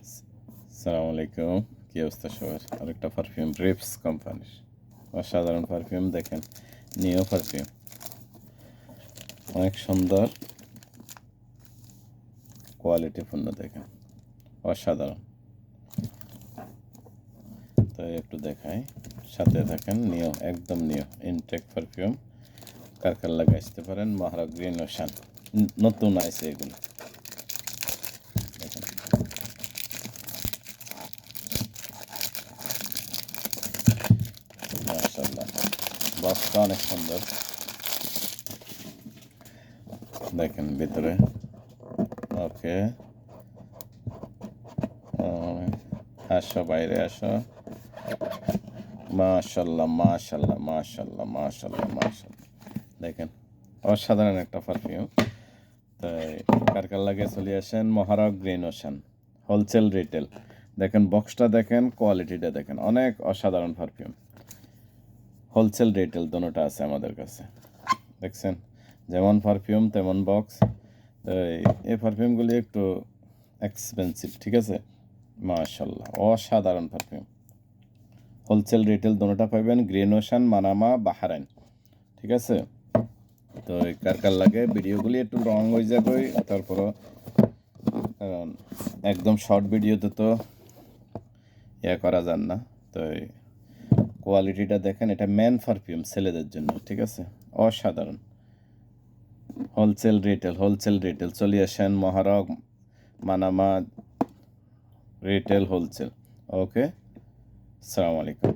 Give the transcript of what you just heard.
আসসালামু আলাইকুম, কী অবস্থা সবার? আরেকটা পারফিউম রিপস কোম্পানির অসাধারণ পারফিউম দেখেন, নিও পারফিউম, অনেক সুন্দর কোয়ালিটিপূর্ণ দেখেন, অসাধারণ। তো একটু দেখাই, সাথে থাকেন। নিও, একদম নিও ইনটেক পারফিউম, কার কার লাগে আসতে পারেন। মহারাগ গ্রিন ওশান, নতুন আইছে এগুলো দেখেন। মাশাআল্লাহ, বক্সটা অনেক সুন্দর দেখেন ভিতরে। ওকে, আসো বাইরে আসো। মাশাল্লাহ মাশাল্লাহ মাশাল্লাহ মাশাল্লাহ মাশাল্লাহ, দেখেন অসাধারণ একটা পারফিউম। তাই কার কার লাগে চলে আসেন। মহারাগ গ্রিন ওশান হোলসেল রিটেল, দেখেন বক্সটা দেখেন, কোয়ালিটিটা দেখেন, অনেক অসাধারণ পারফিউম। হোলসেল রিটেল দুটোটা আছে আমাদের কাছে, দেখছেন, যেমন পারফিউম তেমন বক্স। তো এই পারফিউমগুলি একটু এক্সপেন্সিভ, ঠিক আছে। মাশাল্লাহ, অসাধারণ পারফিউম। হোলসেল রিটেল দুটোটা পাবেন, গ্রিন ওশান, মানামা, বাহারাইন, ঠিক আছে। তো কার কার লাগে ভিডিওগুলি একটু লং হয়ে যাবে, তারপরও কারণ একদম শর্ট ভিডিওতে তো করা যান না। তো কোয়ালিটিটা দেখেন, এটা ম্যান পারফিউম ছেলেদের জন্য, ঠিক আছে, অসাধারণ। হোলসেল রিটেল চলে আসেন। মহারগ, মানামা, রিটেল, হোলসেল। ওকে, আসসালামু আলাইকুম।